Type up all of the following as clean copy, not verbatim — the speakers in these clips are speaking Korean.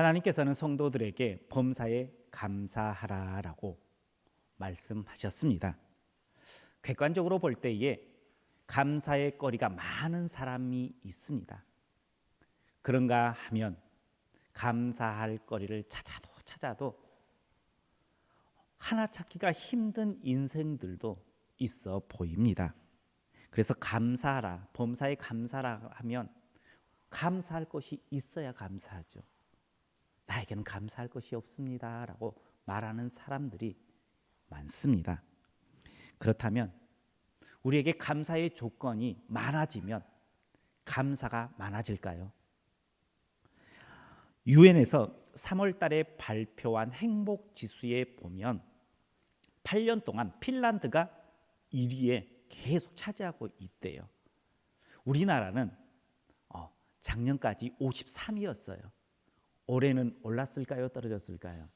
하나님께서는 성도들에게 범사에 감사하라라고 말씀하셨습니다. 객관적으로 볼 때에 감사의 거리가 많은 사람이 있습니다. 그런가 하면 감사할 거리를 찾아도 하나 찾기가 힘든 인생들도 있어 보입니다. 그래서 감사하라, 범사에 감사라 하면 감사할 것이 있어야 감사하죠. 나에게는 감사할 것이 없습니다 라고 말하는 사람들이 많습니다. 그렇다면 우리에게 감사의 조건이 많아지면 감사가 많아질까요? 유엔에서 3월 달에 발표한 행복지수에 보면 8년 동안 핀란드가 1위에 계속 차지하고 있대요. 우리나라는 작년까지 53위였어요. 올해는 올랐을까요? 떨어졌을까요?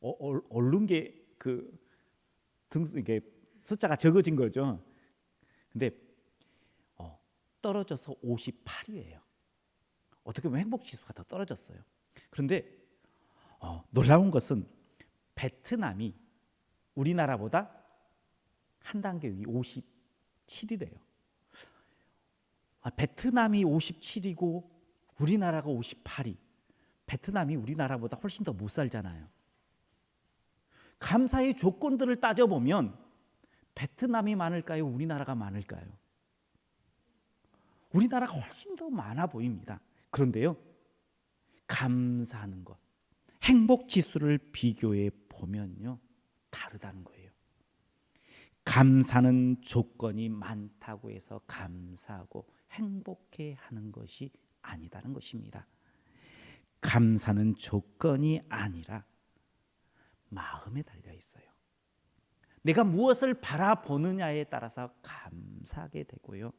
오른 게 이게 숫자가 적어진 거죠. 근데 떨어져서 58위예요. 어떻게 보면 행복지수가 더 떨어졌어요. 그런데 놀라운 것은 베트남이 우리나라보다 한 단계 위 57이래요. 베트남이 57이고 우리나라가 58위. 베트남이 우리나라보다 훨씬 더 못 살잖아요. 감사의 조건들을 따져보면 베트남이 많을까요? 우리나라가 많을까요? 우리나라가 훨씬 더 많아 보입니다. 그런데요, 감사하는 것, 행복지수를 비교해 보면요, 다르다는 거예요. 감사는 조건이 많다고 해서 감사하고 행복해 하는 것이 아니다는 것입니다. 감사는 조건이 아니라 마음에 달려 있어요. 내가 무엇을 바라보느냐에 따라서 감사하게 되고요,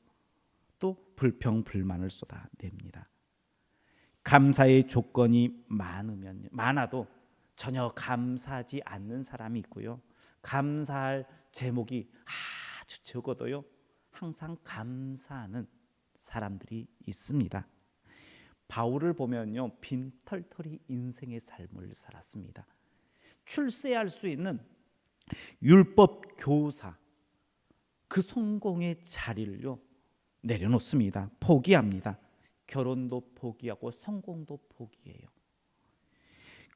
또 불평 불만을 쏟아냅니다. 감사의 조건이 많아도 전혀 감사하지 않는 사람이 있고요, 감사할 제목이 아주 적어도요 항상 감사하는 사람들이 있습니다. 바울을 보면요, 빈털터리 인생의 삶을 살았습니다. 출세할 수 있는 율법 교사, 그 성공의 자리를요 내려놓습니다. 포기합니다. 결혼도 포기하고 성공도 포기해요.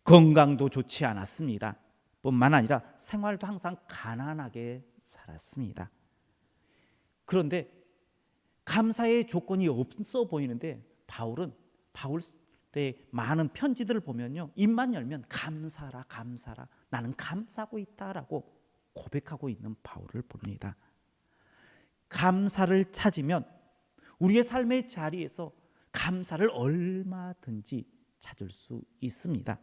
건강도 좋지 않았습니다. 뿐만 아니라 생활도 항상 가난하게 살았습니다. 그런데 감사의 조건이 없어 보이는데 바울의 많은 편지들을 보면요, 입만 열면 감사하라, 감사하라, 나는 감사하고 있다라고 고백하고 있는 바울을 봅니다. 감사를 찾으면 우리의 삶의 자리에서 감사를 얼마든지 찾을 수 있습니다.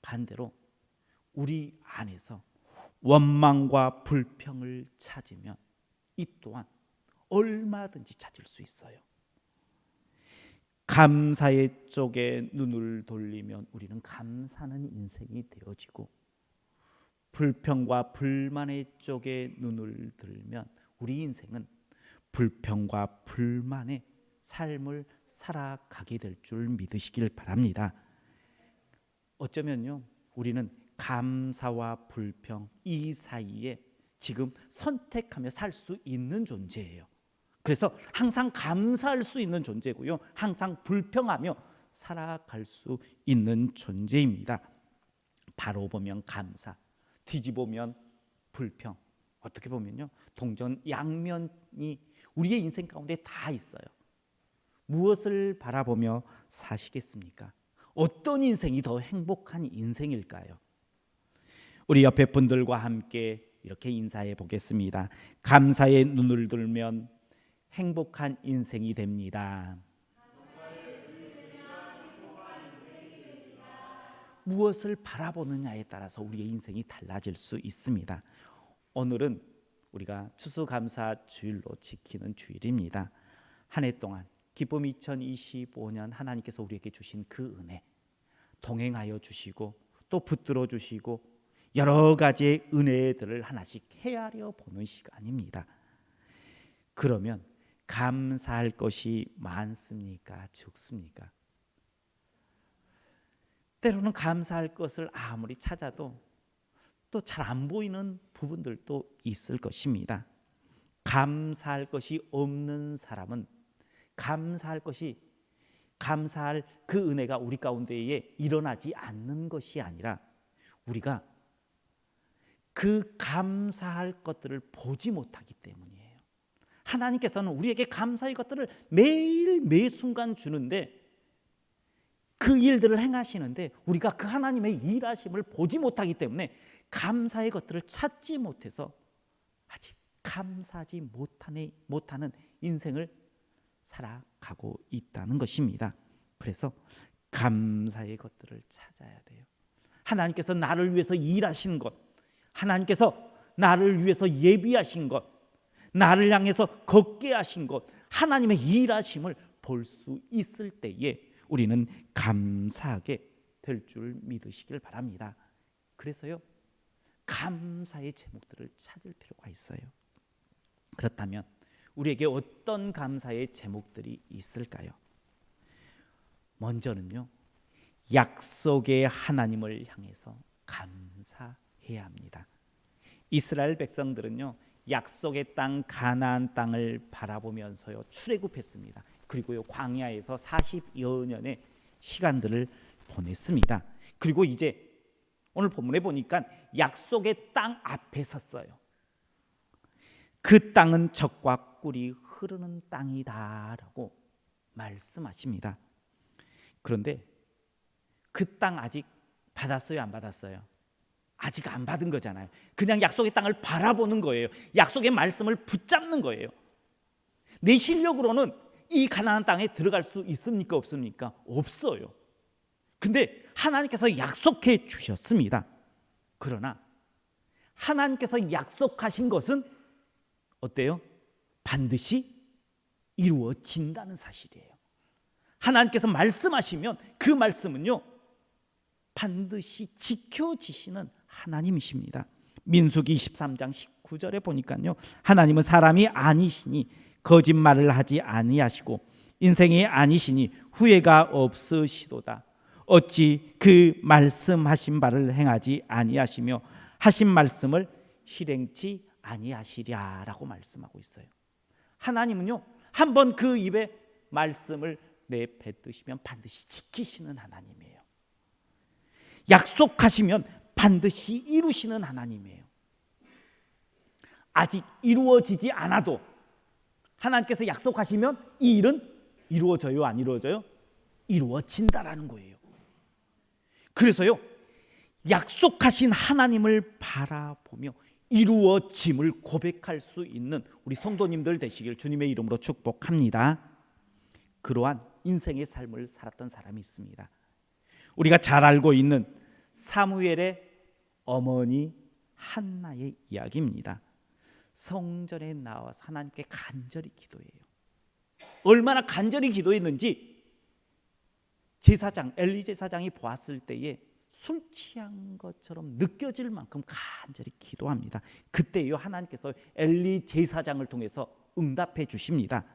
반대로 우리 안에서 원망과 불평을 찾으면 이 또한 얼마든지 찾을 수 있어요. 감사의 쪽에 눈을 돌리면 우리는 감사하는 인생이 되어지고, 불평과 불만의 쪽에 눈을 들면 우리 인생은 불평과 불만의 삶을 살아가게 될 줄 믿으시길 바랍니다. 어쩌면요, 우리는 감사와 불평 이 사이에 지금 선택하며 살 수 있는 존재예요. 그래서 항상 감사할 수 있는 존재고요, 항상 불평하며 살아갈 수 있는 존재입니다. 바로 보면 감사, 뒤집으면 불평. 어떻게 보면요, 동전양면이 우리의 인생 가운데 다 있어요. 무엇을 바라보며 사시겠습니까? 어떤 인생이 더 행복한 인생일까요? 우리 옆에 분들과 함께 이렇게 인사해 보겠습니다. 감사의 눈을 들면 행복한 인생이 됩니다. 무엇을 바라보느냐에 따라서 우리의 인생이 달라질 수 있습니다. 오늘은 우리가 추수감사 주일로 지키는 주일입니다. 한 해 동안 기쁨 2025년 하나님께서 우리에게 주신 그 은혜 동행하여 주시고 또 붙들어 주시고 여러 가지의 은혜들을 하나씩 헤아려 보는 시간입니다. 그러면 감사할 것이 많습니까? 적습니까? 때로는 감사할 것을 아무리 찾아도 또 잘 안 보이는 부분들도 있을 것입니다. 감사할 것이 없는 사람은 감사할 그 은혜가 우리 가운데에 일어나지 않는 것이 아니라 우리가 그 감사할 것들을 보지 못하기 때문이에요. 하나님께서는 우리에게 감사의 것들을 매일 매 순간 주는데 그 일들을 행하시는데 우리가 그 하나님의 일하심을 보지 못하기 때문에 감사의 것들을 찾지 못해서 아직 감사하지 못하는 인생을 살아가고 있다는 것입니다. 그래서 감사의 것들을 찾아야 돼요. 하나님께서 나를 위해서 일하신 것, 하나님께서 나를 위해서 예비하신 것, 나를 향해서 걷게 하신 것, 하나님의 일하심을 볼 수 있을 때에 우리는 감사하게 될 줄 믿으시길 바랍니다. 그래서요, 감사의 제목들을 찾을 필요가 있어요. 그렇다면 우리에게 어떤 감사의 제목들이 있을까요? 먼저는요, 약속의 하나님을 향해서 감사해야 합니다. 이스라엘 백성들은요, 약속의 땅 가나안 땅을 바라보면서요 출애굽했습니다. 그리고요 광야에서 40여 년의 시간들을 보냈습니다. 그리고 이제 오늘 본문에 보니까 약속의 땅 앞에 섰어요. 그 땅은 젖과 꿀이 흐르는 땅이다라고 말씀하십니다. 그런데 그 땅 아직 받았어요, 안 받았어요? 아직 안 받은 거잖아요. 그냥 약속의 땅을 바라보는 거예요. 약속의 말씀을 붙잡는 거예요. 내 실력으로는 이 가나안 땅에 들어갈 수 있습니까, 없습니까? 없어요. 근데 하나님께서 약속해 주셨습니다. 그러나 하나님께서 약속하신 것은 어때요? 반드시 이루어진다는 사실이에요. 하나님께서 말씀하시면 그 말씀은요 반드시 지켜지시는 하나님이십니다. 민수기 23장 19절에 보니까요, 하나님은 사람이 아니시니 거짓말을 하지 아니하시고 인생이 아니시니 후회가 없으시도다. 어찌 그 말씀하신 바를 행하지 아니하시며 하신 말씀을 실행치 아니하시랴라고 말씀하고 있어요. 하나님은요, 한번 그 입에 말씀을 내뱉으시면 반드시 지키시는 하나님이에요. 약속하시면 반드시 이루시는 하나님이에요. 아직 이루어지지 않아도 하나님께서 약속하시면 이 일은 이루어져요, 안 이루어져요? 이루어진다라는 거예요. 그래서요, 약속하신 하나님을 바라보며 이루어짐을 고백할 수 있는 우리 성도님들 되시길 주님의 이름으로 축복합니다. 그러한 인생의 삶을 살았던 사람이 있습니다. 우리가 잘 알고 있는 사무엘의 어머니 한나의 이야기입니다. 성전에 나와서 하나님께 간절히 기도해요. 얼마나 간절히 기도했는지 제사장 엘리 제사장이 보았을 때에 술 취한 것처럼 느껴질 만큼 간절히 기도합니다. 그때요 하나님께서 엘리 제사장을 통해서 응답해 주십니다.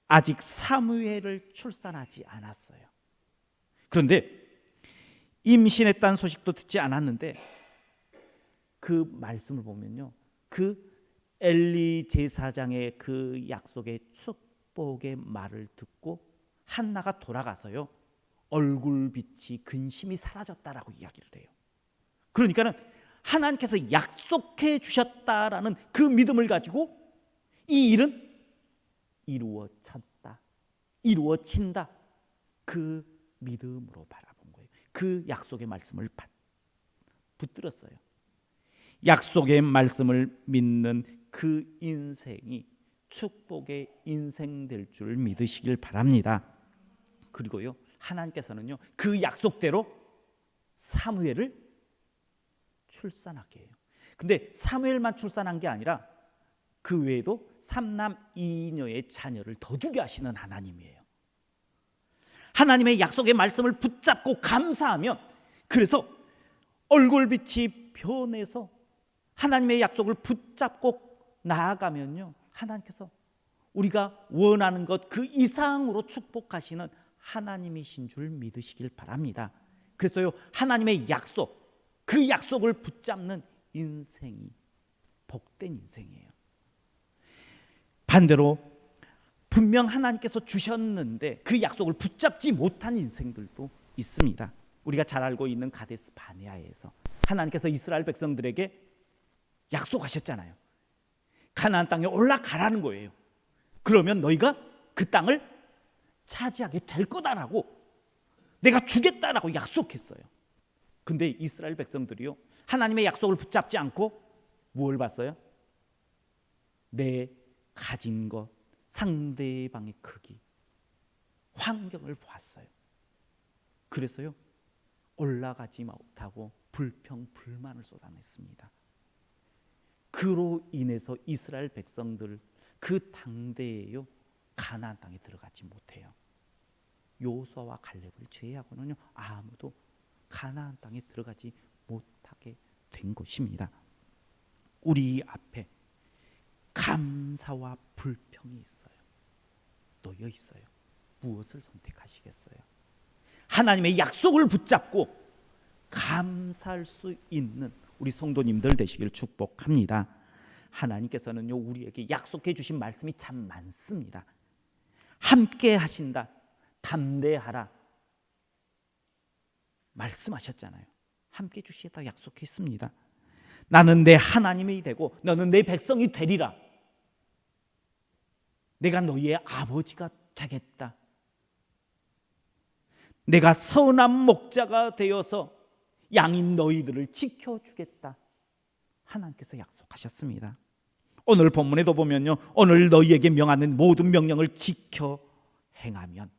아직 사무엘을 출산하지 않았어요. 그런데 임신했다는 소식도 듣지 않았는데 그 말씀을 보면요, 그 엘리 제사장의 그 약속의 축복의 말을 듣고 한나가 돌아가서요 얼굴빛이 근심이 사라졌다라고 이야기를 해요. 그러니까는 하나님께서 약속해 주셨다라는 그 믿음을 가지고 이 일은 이루어졌다, 이루어진다, 그 믿음으로 바라본 거예요. 그 약속의 말씀을 붙들었어요. 약속의 말씀을 믿는 그 인생이 축복의 인생 될 줄 믿으시길 바랍니다. 그리고요 하나님께서는요 그 약속대로 사무엘을 출산하게 해요. 근데 사무엘만 출산한 게 아니라 그 외에도 3남 2녀의 자녀를 더 두게 하시는 하나님이에요. 하나님의 약속의 말씀을 붙잡고 감사하면, 그래서 얼굴빛이 변해서 하나님의 약속을 붙잡고 나아가면요 하나님께서 우리가 원하는 것 그 이상으로 축복하시는 하나님이신 줄 믿으시길 바랍니다. 그래서요, 하나님의 약속, 그 약속을 붙잡는 인생이 복된 인생이에요. 반대로 분명 하나님께서 주셨는데 그 약속을 붙잡지 못한 인생들도 있습니다. 우리가 잘 알고 있는 가데스 바네아에서 하나님께서 이스라엘 백성들에게 약속하셨잖아요. 가나안 땅에 올라가라는 거예요. 그러면 너희가 그 땅을 차지하게 될 거다라고, 내가 주겠다라고 약속했어요. 근데 이스라엘 백성들이요, 하나님의 약속을 붙잡지 않고 무엇을 봤어요? 내 가진 것, 상대방의 크기, 환경을 보았어요. 그래서요, 올라가지 못하고 불평, 불만을 쏟아냈습니다. 그로 인해서 이스라엘 백성들 그 당대에요, 가나안 땅에 들어가지 못해요. 요수아와 갈렙을 제외하고는요, 아무도 가나안 땅에 들어가지 못하게 된 것입니다. 우리 앞에 감사와 불평이 있어요. 놓여 있어요. 무엇을 선택하시겠어요? 하나님의 약속을 붙잡고 감사할 수 있는 우리 성도님들 되시길 축복합니다. 하나님께서는요, 우리에게 약속해 주신 말씀이 참 많습니다. 함께 하신다, 담대하라 말씀하셨잖아요. 함께 주시겠다 약속했습니다. 나는 내 하나님이 되고 너는 내 백성이 되리라. 내가 너희의 아버지가 되겠다. 내가 선한 목자가 되어서 양인 너희들을 지켜주겠다. 하나님께서 약속하셨습니다. 오늘 본문에도 보면요, 오늘 너희에게 명하는 모든 명령을 지켜 행하면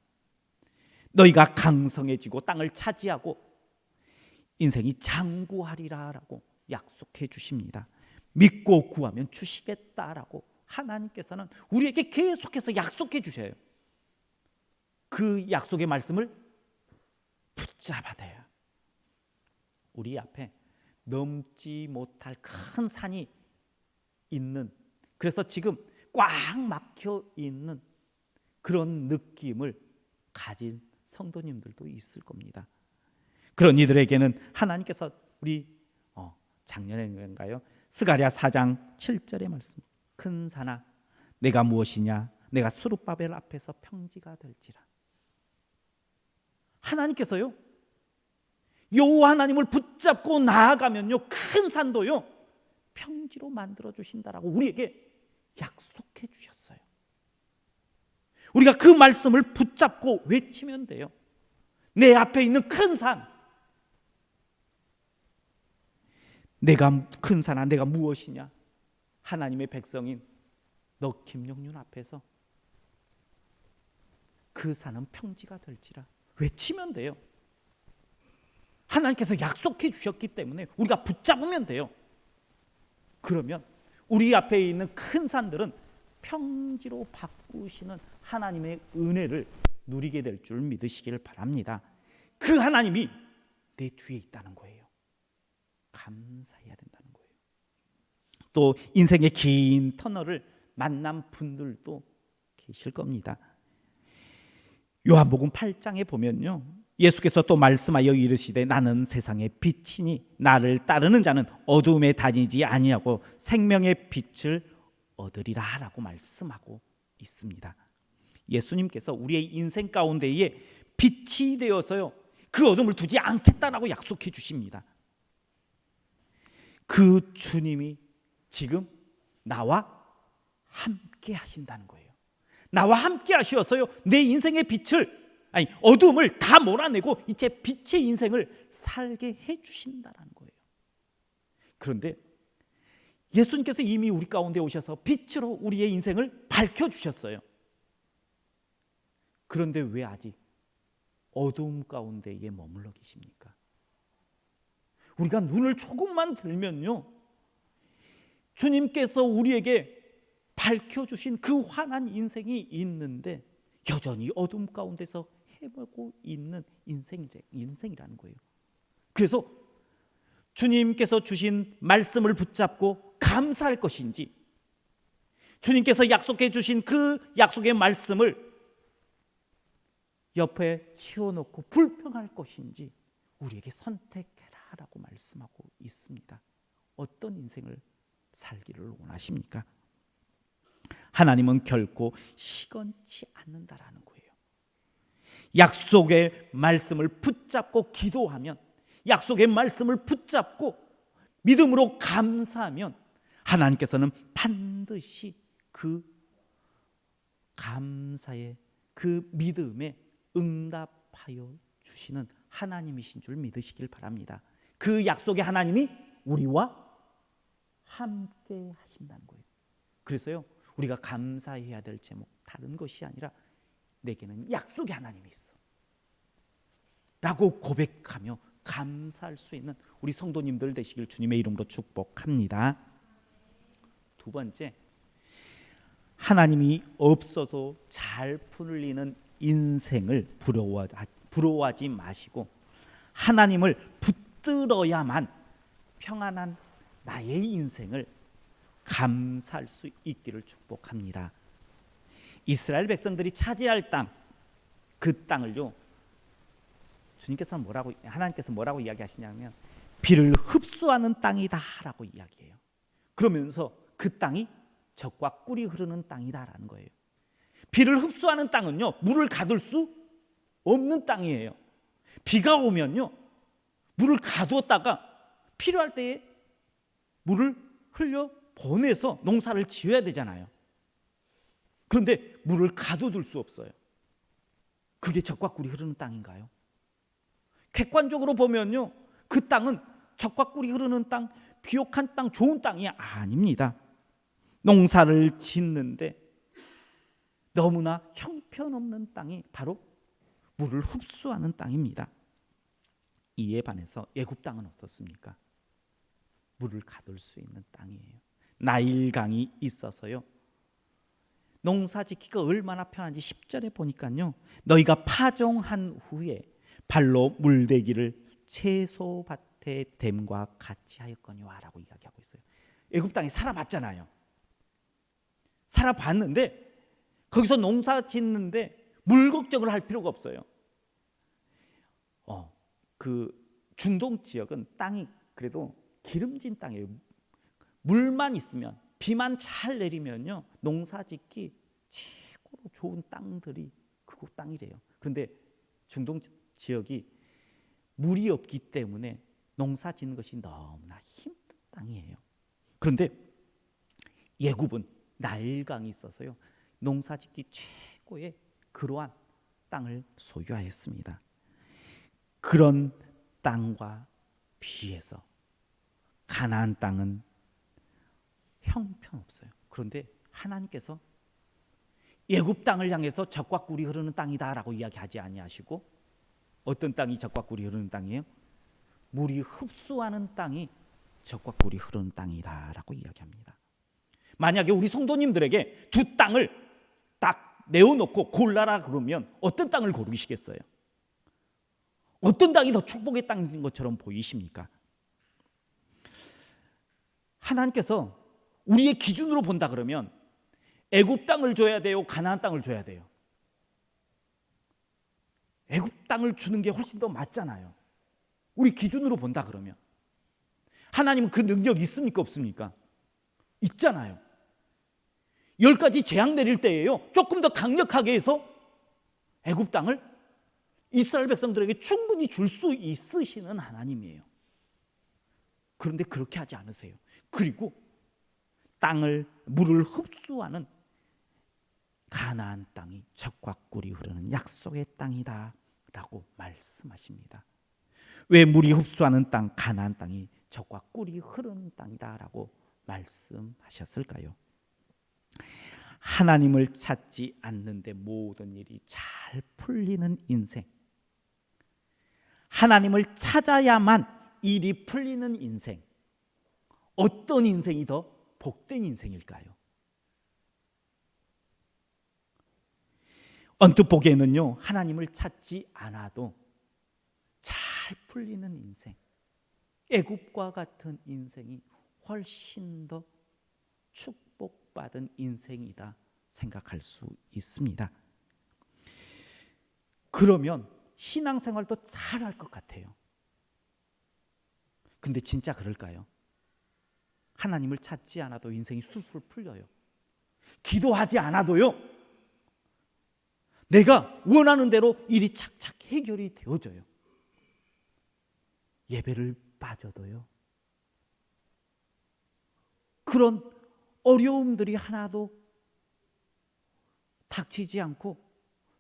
너희가 강성해지고 땅을 차지하고 인생이 장구하리라라고 약속해 주십니다. 믿고 구하면 주시겠다라고 하나님께서는 우리에게 계속해서 약속해 주셔요. 그 약속의 말씀을 붙잡아야 돼요. 우리 앞에 넘지 못할 큰 산이 있는, 그래서 지금 꽉 막혀 있는 그런 느낌을 가진 성도님들도 있을 겁니다. 그런 이들에게는 하나님께서 우리 작년에인가요? 스가랴 4장 7절의 말씀, 큰 산아 내가 무엇이냐, 내가 스룹바벨 앞에서 평지가 될지라. 하나님께서요, 여호와 하나님을 붙잡고 나아가면요, 큰 산도요 평지로 만들어 주신다라고 우리에게 약속해 주셨어요. 우리가 그 말씀을 붙잡고 외치면 돼요. 내 앞에 있는 큰 산, 내가 큰 산아 내가 무엇이냐, 하나님의 백성인 너 김영윤 앞에서 그 산은 평지가 될지라 외치면 돼요. 하나님께서 약속해 주셨기 때문에 우리가 붙잡으면 돼요. 그러면 우리 앞에 있는 큰 산들은 평지로 바꾸시는 하나님의 은혜를 누리게 될 줄 믿으시길 바랍니다. 그 하나님이 내 뒤에 있다는 거예요. 감사해야 된다는 거예요. 또 인생의 긴 터널을 만난 분들도 계실 겁니다. 요한복음 8장에 보면요, 예수께서 또 말씀하여 이르시되 나는 세상의 빛이니 나를 따르는 자는 어두움에 다니지 아니하고 생명의 빛을 얻으리라 라고 말씀하고 있습니다. 예수님께서 우리의 인생 가운데에 빛이 되어서요 그 어둠을 두지 않겠다라고 약속해 주십니다. 그 주님이 지금 나와 함께 하신다는 거예요. 나와 함께 하시어서요 내 인생의 빛을, 어둠을 다 몰아내고 이제 빛의 인생을 살게 해주신다는 거예요. 그런데 예수님께서 이미 우리 가운데 오셔서 빛으로 우리의 인생을 밝혀주셨어요. 그런데 왜 아직 어두움 가운데에 머물러 계십니까? 우리가 눈을 조금만 들면요 주님께서 우리에게 밝혀주신 그 환한 인생이 있는데 여전히 어둠 가운데서 헤매고 있는 인생이라는 거예요. 그래서 주님께서 주신 말씀을 붙잡고 감사할 것인지, 주님께서 약속해 주신 그 약속의 말씀을 옆에 치워놓고 불평할 것인지 우리에게 선택해라라고 말씀하고 있습니다. 어떤 인생을 살기를 원하십니까? 하나님은 결코 시건치 않는다라는 거예요. 약속의 말씀을 붙잡고 기도하면, 약속의 말씀을 붙잡고 믿음으로 감사하면 하나님께서는 반드시 그 감사의 그 믿음에 응답하여 주시는 하나님이신 줄 믿으시길 바랍니다. 그 약속의 하나님이 우리와 함께 하신다는 거예요. 그래서요, 우리가 감사해야 될 제목 다른 것이 아니라 내게는 약속의 하나님이 있어 라고 고백하며 감사할 수 있는 우리 성도님들 되시길 주님의 이름으로 축복합니다. 두 번째, 하나님이 없어서 잘 풀리는 인생을 부러워하지 마시고 하나님을 붙들어야만 평안한 나의 인생을 감사할 수 있기를 축복합니다. 이스라엘 백성들이 차지할 땅, 그 땅을요, 하나님께서 뭐라고 이야기하시냐면 비를 흡수하는 땅이다라고 이야기해요. 그러면서 그 땅이 젖과 꿀이 흐르는 땅이다라는 거예요. 비를 흡수하는 땅은요, 물을 가둘 수 없는 땅이에요. 비가 오면요, 물을 가두었다가 필요할 때에 물을 흘려 보내서 농사를 지어야 되잖아요. 그런데 물을 가둬둘 수 없어요. 그게 젖과 꿀이 흐르는 땅인가요? 객관적으로 보면요, 그 땅은 젖과 꿀이 흐르는 땅, 비옥한 땅, 좋은 땅이 아닙니다. 농사를 짓는데 너무나 형편없는 땅이 바로 물을 흡수하는 땅입니다. 이에 반해서 애굽 땅은 어떻습니까? 물을 가둘 수 있는 땅이에요. 나일강이 있어서요, 농사 짓기가 얼마나 편한지 10절에 보니까요, 너희가 파종한 후에 발로 물대기를 채소밭의 댐과 같이 하였거니와 라고 이야기하고 있어요. 애굽 땅에 살아봤잖아요. 살아봤는데 거기서 농사 짓는데 물 걱정을 할 필요가 없어요. 그 중동 지역은 땅이 그래도 기름진 땅이에요. 물만 있으면, 비만 잘 내리면요, 농사 짓기 최고로 좋은 땅들이 그곳 땅이래요. 그런데 중동 지역이 물이 없기 때문에 농사 짓는 것이 너무나 힘든 땅이에요. 그런데 애굽은 나일강이 있어서요, 농사 짓기 최고의 그러한 땅을 소유하였습니다. 그런 땅과 비해서 가나안 땅은 형편없어요. 그런데 하나님께서 애굽 땅을 향해서 젖과 꿀이 흐르는 땅이다라고 이야기하지 아니하시고, 어떤 땅이 젖과 꿀이 흐르는 땅이에요? 물이 흡수하는 땅이 젖과 꿀이 흐르는 땅이다라고 이야기합니다. 만약에 우리 성도님들에게 두 땅을 딱 내어놓고 골라라 그러면 어떤 땅을 고르시겠어요? 어떤 땅이 더 축복의 땅인 것처럼 보이십니까? 하나님께서 우리의 기준으로 본다 그러면 애굽 땅을 줘야 돼요? 가나안 땅을 줘야 돼요? 애굽 땅을 주는 게 훨씬 더 맞잖아요. 우리 기준으로 본다 그러면. 하나님은 그 능력이 있습니까? 없습니까? 있잖아요. 10가지 재앙 내릴 때에요, 조금 더 강력하게 해서 애굽 땅을 이스라엘 백성들에게 충분히 줄 수 있으시는 하나님이에요. 그런데 그렇게 하지 않으세요. 그리고 물을 흡수하는 가나안 땅이 젖과 꿀이 흐르는 약속의 땅이다라고 말씀하십니다. 왜 물이 흡수하는 땅 가나안 땅이 젖과 꿀이 흐르는 땅이다라고 말씀하셨을까요? 하나님을 찾지 않는데 모든 일이 잘 풀리는 인생, 하나님을 찾아야만 일이 풀리는 인생, 어떤 인생이 더 복된 인생일까요? 언뜻 보기에는요, 하나님을 찾지 않아도 잘 풀리는 인생, 애굽과 같은 인생이 훨씬 더 축복받은 인생이다 생각할 수 있습니다. 그러면 신앙생활도 잘할 것 같아요. 근데 진짜 그럴까요? 하나님을 찾지 않아도 인생이 술술 풀려요. 기도하지 않아도요, 내가 원하는 대로 일이 착착 해결이 되어져요. 예배를 빠져도요, 그런 어려움들이 하나도 닥치지 않고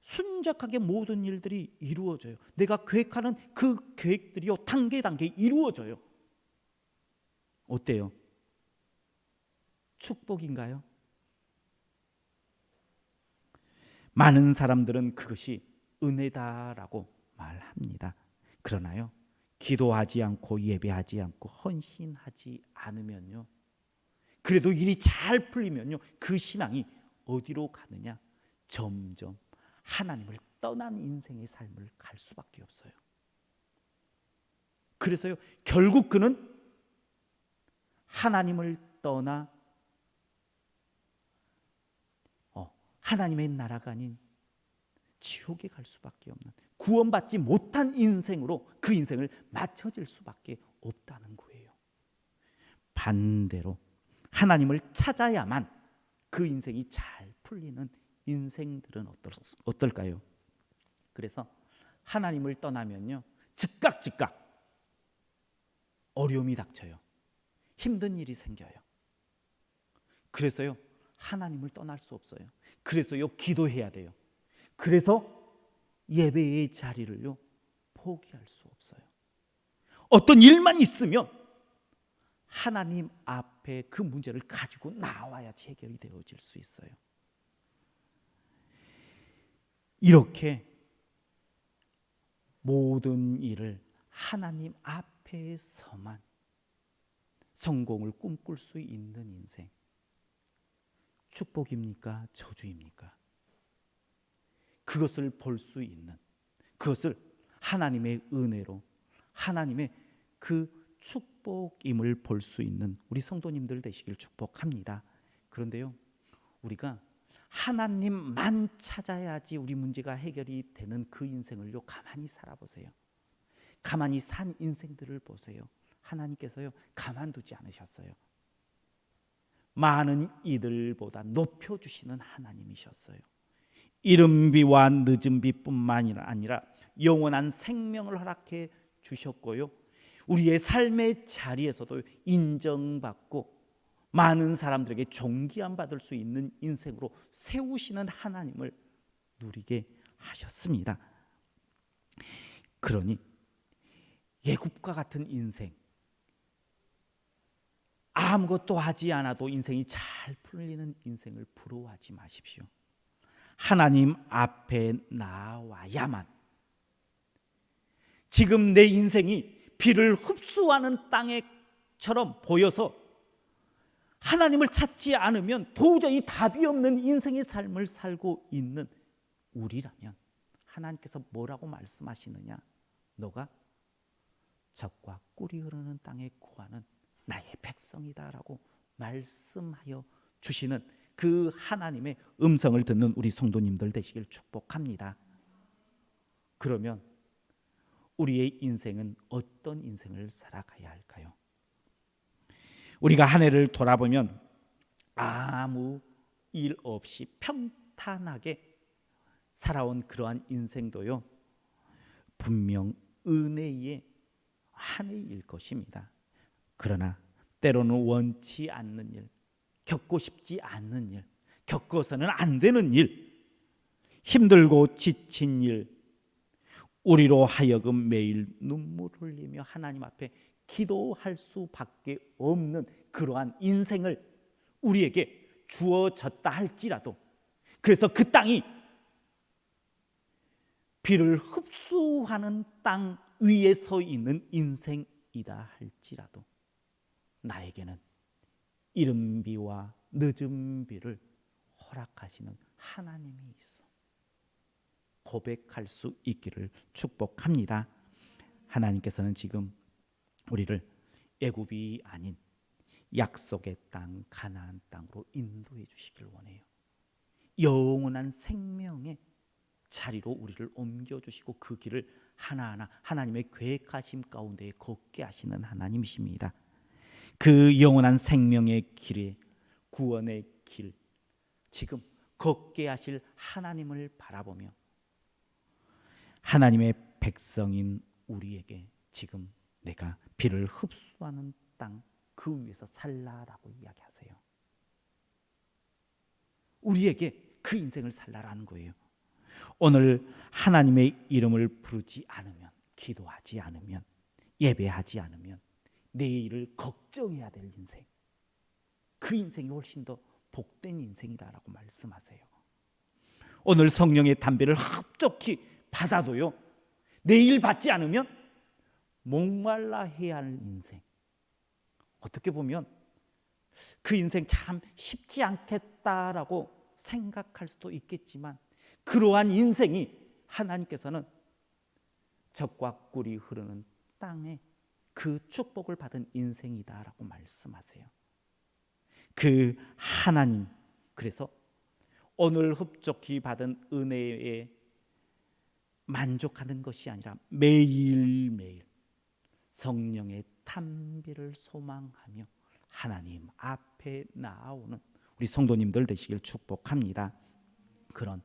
순적하게 모든 일들이 이루어져요. 내가 계획하는 그 계획들이요, 단계 이루어져요. 어때요? 축복인가요? 많은 사람들은 그것이 은혜다라고 말합니다. 그러나요, 기도하지 않고 예배하지 않고 헌신하지 않으면요, 그래도 일이 잘 풀리면요, 그 신앙이 어디로 가느냐? 점점 하나님을 떠난 인생의 삶을 갈 수밖에 없어요. 그래서요, 결국 그는 하나님을 떠나 하나님의 나라가 아닌 지옥에 갈 수밖에 없는, 구원받지 못한 인생으로 그 인생을 맞춰질 수밖에 없다는 거예요. 반대로 하나님을 찾아야만 그 인생이 잘 풀리는 인생들은 어떨까요? 그래서 하나님을 떠나면요, 즉각 어려움이 닥쳐요. 힘든 일이 생겨요. 그래서요, 하나님을 떠날 수 없어요. 그래서요, 기도해야 돼요. 그래서 예배의 자리를요, 포기할 수 없어요. 어떤 일만 있으면 하나님 앞에 그 문제를 가지고 나와야지 해결이 되어질 수 있어요. 이렇게 모든 일을 하나님 앞에서만 성공을 꿈꿀 수 있는 인생, 축복입니까? 저주입니까? 그것을 볼 수 있는, 그것을 하나님의 은혜로, 하나님의 그 축복임을 볼 수 있는 우리 성도님들 되시길 축복합니다. 그런데요, 우리가 하나님만 찾아야지 우리 문제가 해결이 되는 그 인생을요, 가만히 살아보세요. 가만히 산 인생들을 보세요. 하나님께서요, 가만두지 않으셨어요. 많은 이들보다 높여주시는 하나님이셨어요. 이른 비와 늦은 비뿐만 아니라 영원한 생명을 허락해 주셨고요, 우리의 삶의 자리에서도 인정받고 많은 사람들에게 존귀함 받을 수 있는 인생으로 세우시는 하나님을 누리게 하셨습니다. 그러니 예굽과 같은 인생, 아무것도 하지 않아도 인생이 잘 풀리는 인생을 부러워하지 마십시오. 하나님 앞에 나와야만, 지금 내 인생이 비를 흡수하는 땅처럼 보여서 하나님을 찾지 않으면 도저히 답이 없는 인생의 삶을 살고 있는 우리라면 하나님께서 뭐라고 말씀하시느냐? 너가 젖과 꿀이 흐르는 땅에 거하는 나의 백성이다라고 말씀하여 주시는 그 하나님의 음성을 듣는 우리 성도님들 되시길 축복합니다. 그러면 우리의 인생은 어떤 인생을 살아가야 할까요? 우리가 한 해를 돌아보면 아무 일 없이 평탄하게 살아온 그러한 인생도요, 분명 은혜의 한 해일 것입니다. 그러나 때로는 원치 않는 일, 겪고 싶지 않는 일, 겪어서는 안 되는 일, 힘들고 지친 일, 우리로 하여금 매일 눈물 흘리며 하나님 앞에 기도할 수밖에 없는 그러한 인생을 우리에게 주어졌다 할지라도, 그래서 그 땅이 비를 흡수하는 땅 위에 서 있는 인생이다 할지라도 나에게는 이른 비와 늦은 비를 허락하시는 하나님이 있어 고백할 수 있기를 축복합니다. 하나님께서는 지금 우리를 애굽이 아닌 약속의 땅 가나안 땅으로 인도해 주시길 원해요. 영원한 생명의 자리로 우리를 옮겨주시고 그 길을 하나하나 하나님의 계획하심 가운데 걷게 하시는 하나님이십니다. 그 영원한 생명의 길에 구원의 길, 지금 걷게 하실 하나님을 바라보며 하나님의 백성인 우리에게 지금 내가 비를 흡수하는 땅 그 위에서 살라라고 이야기하세요. 우리에게 그 인생을 살라라는 거예요. 오늘 하나님의 이름을 부르지 않으면, 기도하지 않으면, 예배하지 않으면 내일을 걱정해야 될 인생, 그 인생이 훨씬 더 복된 인생이다라고 말씀하세요. 오늘 성령의 담배를 흡족히 받아도요, 내일 받지 않으면 목말라 해야 할 인생, 어떻게 보면 그 인생 참 쉽지 않겠다라고 생각할 수도 있겠지만 그러한 인생이 하나님께서는 젖과 꿀이 흐르는 땅에 그 축복을 받은 인생이다라고 말씀하세요. 그 하나님, 그래서 오늘 흡족히 받은 은혜에 만족하는 것이 아니라 매일매일 성령의 탐비를 소망하며 하나님 앞에 나아오는 우리 성도님들 되시길 축복합니다. 그런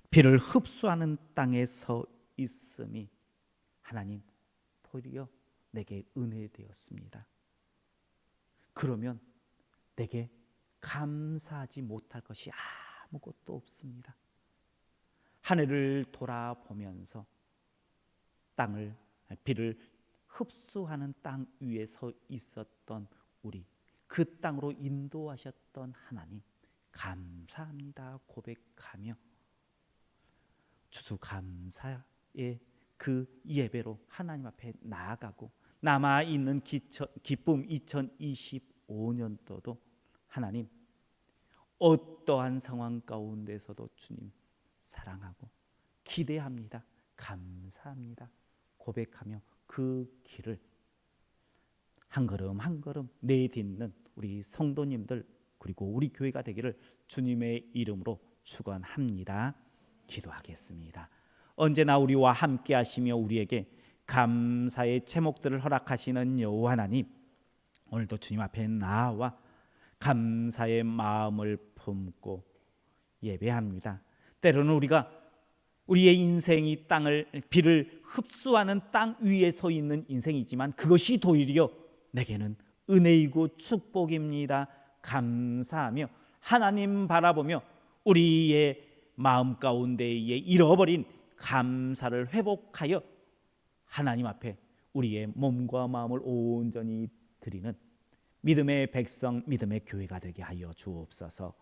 비를 흡수하는 땅에 서 있음이 하나님 도리어 내게 은혜되었습니다. 그러면 내게 감사하지 못할 것이 아무것도 없습니다. 한 해를 돌아보면서 땅을, 비를 흡수하는 땅 위에 서 있었던 우리, 그 땅으로 인도하셨던 하나님 감사합니다 고백하며 추수감사의 그 예배로 하나님 앞에 나아가고 남아있는 기쁨 2025년도도 하나님 어떠한 상황 가운데서도 주님 사랑하고 기대합니다, 감사합니다 고백하며 그 길을 한 걸음 한 걸음 내딛는 우리 성도님들 그리고 우리 교회가 되기를 주님의 이름으로 축원합니다. 기도하겠습니다. 언제나 우리와 함께 하시며 우리에게 감사의 제목들을 허락하시는 여호와 하나님, 오늘도 주님 앞에 나와 감사의 마음을 품고 예배합니다. 때로는 우리가 우리의 인생이 비를 흡수하는 땅 위에 서 있는 인생이지만 그것이 도리어 내게는 은혜이고 축복입니다. 감사하며 하나님 바라보며 우리의 마음 가운데에 잃어버린 감사를 회복하여 하나님 앞에 우리의 몸과 마음을 온전히 드리는 믿음의 백성, 믿음의 교회가 되게 하여 주옵소서.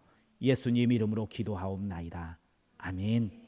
예수님 이름으로 기도하옵나이다. 아멘.